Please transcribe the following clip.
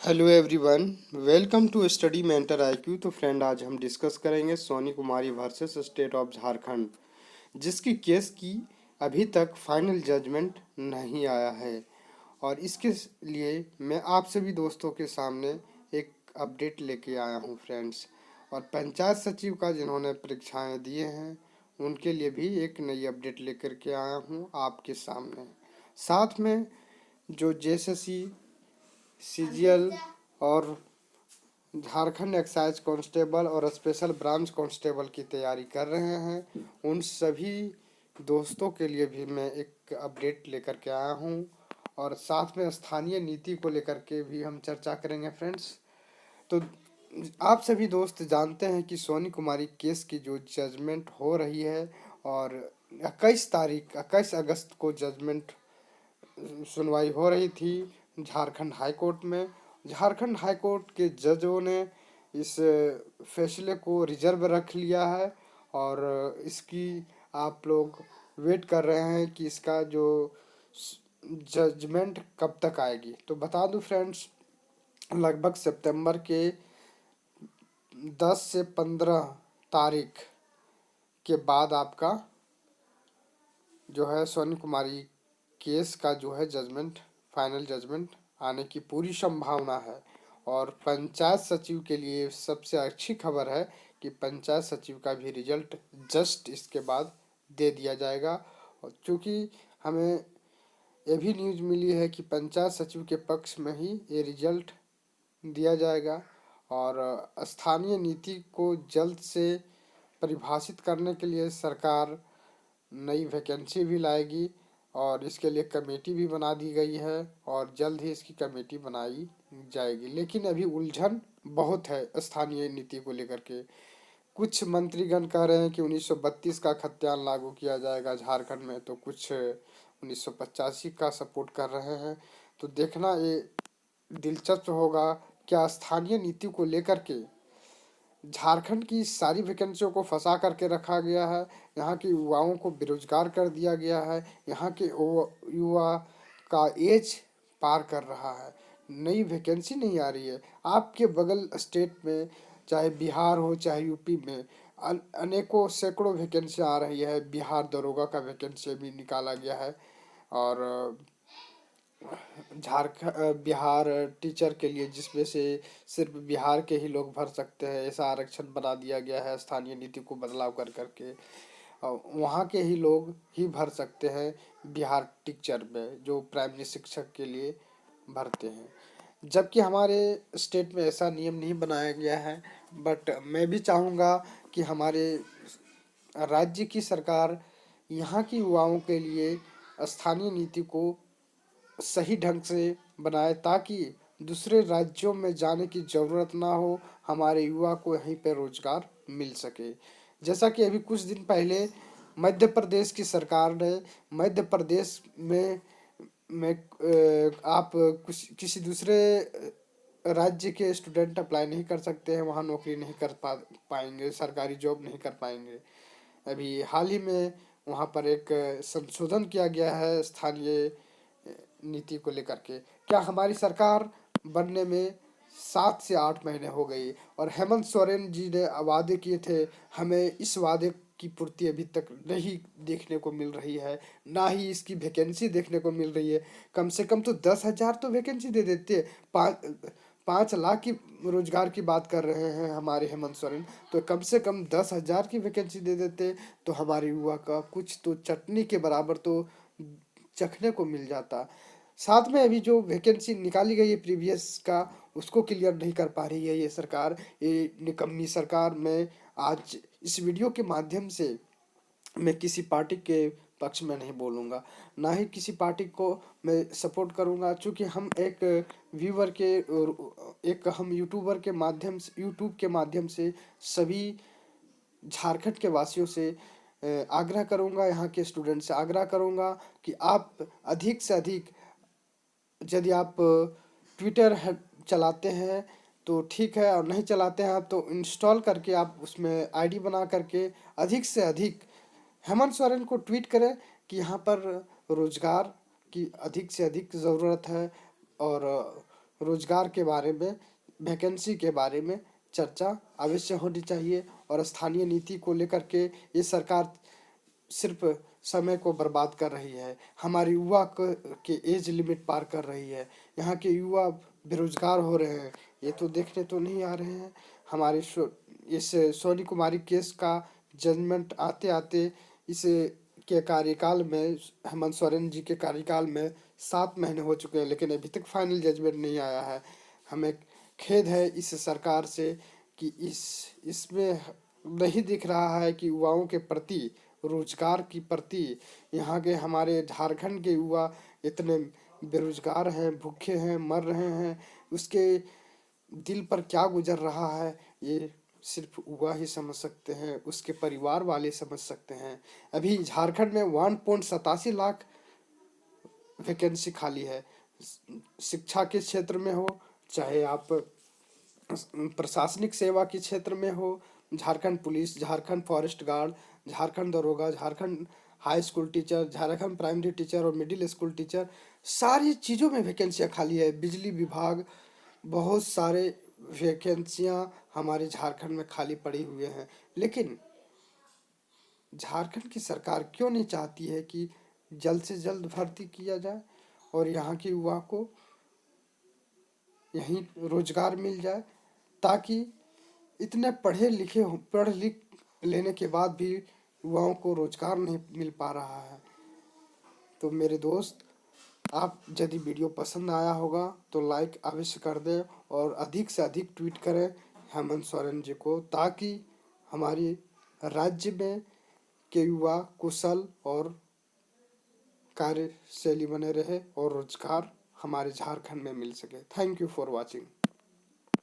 Hello everyone, welcome to study mentor IQ. तो friend, आज हम डिस्कस करेंगे Soni Kumari versus state of Jharkhand, जिसकी केस की अभी तक फाइनल जजमेंट नहीं आया है। और इसके लिए मैं आप सभी दोस्तों के सामने एक अपडेट लेके आया हूँ फ्रेंड्स। और पंचायत सचिव का जिन्होंने परीक्षाएं दिए हैं उनके लिए भी एक नई अपडेट लेकर के आया हूँ आपके सामने। साथ में जो जेएसएससी, सीजीएल और झारखंड एक्साइज कांस्टेबल और स्पेशल ब्रांच कांस्टेबल की तैयारी कर रहे हैं, उन सभी दोस्तों के लिए भी मैं एक अपडेट लेकर के आया हूं। और साथ में स्थानीय नीति को लेकर के भी हम चर्चा करेंगे फ्रेंड्स। तो आप सभी दोस्त जानते हैं कि सोनी कुमारी केस की जो जजमेंट हो रही है, और 21 अगस्त को जजमेंट सुनवाई हो रही थी झारखंड हाई कोर्ट में। झारखंड हाई कोर्ट के जजों ने इस फैसले को रिजर्व रख लिया है, और इसकी आप लोग वेट कर रहे हैं कि इसका जो जजमेंट कब तक आएगी। तो बता दूं फ्रेंड्स, लगभग सितंबर के 10 से 15 तारीख के बाद आपका जो है सोनी कुमारी केस का जो है जजमेंट, फाइनल जजमेंट आने की पूरी संभावना है। और पंचायत सचिव के लिए सबसे अच्छी खबर है कि पंचायत सचिव का भी रिजल्ट जस्ट इसके बाद दे दिया जाएगा। और चूँकि हमें ये भी न्यूज़ मिली है कि पंचायत सचिव के पक्ष में ही ये रिजल्ट दिया जाएगा। और स्थानीय नीति को जल्द से परिभाषित करने के लिए सरकार नई वैकेंसी भी लाएगी, और इसके लिए कमेटी भी बना दी गई है, और जल्द ही इसकी कमेटी बनाई जाएगी। लेकिन अभी उलझन बहुत है स्थानीय नीति को लेकर के। कुछ मंत्रीगण कह रहे हैं कि 1932 का खतियान लागू किया जाएगा झारखंड में, तो कुछ 1985 का सपोर्ट कर रहे हैं। तो देखना ये दिलचस्प होगा, क्या स्थानीय नीति को लेकर के झारखंड की सारी वैकेंसियों को फंसा करके रखा गया है, यहाँ के युवाओं को बेरोजगार कर दिया गया है, यहाँ के युवा का एज पार कर रहा है, नई वैकेंसी नहीं आ रही है। आपके बगल स्टेट में, चाहे बिहार हो चाहे यूपी में, अनेकों सैकड़ों वैकेंसी आ रही है। बिहार दरोगा का वैकेंसी भी निकाला गया है, और बिहार टीचर के लिए, जिसमें से सिर्फ बिहार के ही लोग भर सकते हैं, ऐसा आरक्षण बना दिया गया है स्थानीय नीति को बदलाव कर करके। और वहाँ के ही लोग ही भर सकते हैं बिहार टीचर में, जो प्राइमरी शिक्षक के लिए भरते हैं। जबकि हमारे स्टेट में ऐसा नियम नहीं बनाया गया है। बट मैं भी चाहूँगा कि हमारे राज्य की सरकार यहाँ की युवाओं के लिए स्थानीय नीति को सही ढंग से बनाए, ताकि दूसरे राज्यों में जाने की ज़रूरत ना हो, हमारे युवा को यहीं पर रोजगार मिल सके। जैसा कि अभी कुछ दिन पहले मध्य प्रदेश की सरकार ने, मध्य प्रदेश में आप कुछ किसी दूसरे राज्य के स्टूडेंट अप्लाई नहीं कर सकते हैं, वहाँ नौकरी नहीं कर पाएंगे, सरकारी जॉब नहीं कर पाएंगे। अभी हाल ही में वहाँ पर एक संशोधन किया गया है स्थानीय नीति को लेकर के। क्या हमारी सरकार बनने में 7 से 8 महीने हो गई, और हेमंत सोरेन जी ने वादे किए थे, हमें इस वादे की पूर्ति अभी तक नहीं देखने को मिल रही है, ना ही इसकी वैकेंसी देखने को मिल रही है। कम से कम तो 10,000 तो वैकेंसी दे देते। 5 लाख की रोजगार की बात कर रहे हैं हमारे हेमंत सोरेन, तो कम से कम 10,000 की वैकेंसी दे देते, तो हमारे युवा का कुछ तो चटनी के बराबर तो चखने को मिल जाता। साथ में अभी जो वैकेंसी निकाली गई है प्रीवियस का, उसको क्लियर नहीं कर पा रही है ये सरकार, ये निकम्मी सरकार। मैं आज इस वीडियो के माध्यम से मैं किसी पार्टी के पक्ष में नहीं बोलूँगा, ना ही किसी पार्टी को मैं सपोर्ट करूँगा, क्योंकि हम एक व्यूवर के, एक हम यूट्यूब के माध्यम से सभी झारखंड के वासियों से आग्रह करूँगा, यहाँ के स्टूडेंट से आग्रह करूँगा कि आप अधिक से अधिक, यदि आप ट्विटर चलाते हैं तो ठीक है, और नहीं चलाते हैं आप तो इंस्टॉल करके आप उसमें आईडी बना करके अधिक से अधिक हेमंत सोरेन को ट्वीट करें कि यहाँ पर रोजगार की अधिक से अधिक ज़रूरत है, और रोजगार के बारे में, वैकेंसी के बारे में चर्चा अवश्य होनी चाहिए। और स्थानीय नीति को लेकर के ये सरकार सिर्फ समय को बर्बाद कर रही है, हमारे युवा के एज लिमिट पार कर रही है। यहाँ के युवा बेरोजगार हो रहे हैं, ये तो देखने तो नहीं आ रहे हैं। हमारे इस सोनी कुमारी केस का जजमेंट आते आते इस के कार्यकाल में, हेमंत सोरेन जी के कार्यकाल में 7 महीने हो चुके हैं, लेकिन अभी तक फाइनल जजमेंट नहीं आया है। हमें खेद है इस सरकार से कि इसमें नहीं दिख रहा है कि युवाओं के प्रति, रोजगार की प्रति, यहाँ के हमारे झारखंड के युवा इतने बेरोजगार हैं, भूखे हैं, मर रहे हैं, उसके दिल पर क्या गुजर रहा है ये सिर्फ युवा ही समझ सकते हैं, उसके परिवार वाले समझ सकते हैं। अभी झारखंड में 1.87 लाख वैकेंसी खाली है। शिक्षा के क्षेत्र में हो, चाहे आप प्रशासनिक सेवा के क्षेत्र में हो, Jharkhand police, Jharkhand forest guard, Jharkhand दरोगा, Jharkhand high school teacher, Jharkhand primary teacher और मिडिल स्कूल टीचर, सारी चीज़ों में वैकेंसियाँ खाली है। बिजली विभाग, बहुत सारे वैकेंसियाँ हमारे झारखंड में खाली पड़ी हुए हैं। लेकिन झारखंड की सरकार क्यों नहीं चाहती है कि जल्द से जल्द भर्ती किया जाए और यहाँ के युवा को यहीं रोजगार मिल जाए, ताकि इतने पढ़ लिख लेने के बाद भी युवाओं को रोजगार नहीं मिल पा रहा है। तो मेरे दोस्त, आप यदि वीडियो पसंद आया होगा तो लाइक अवश्य कर दें और अधिक से अधिक ट्वीट करें हेमंत सोरेन जी को, ताकि हमारी राज्य में के युवा कुशल और कार्यशैली बने रहे और रोजगार हमारे झारखंड में मिल सके। Thank you for watching.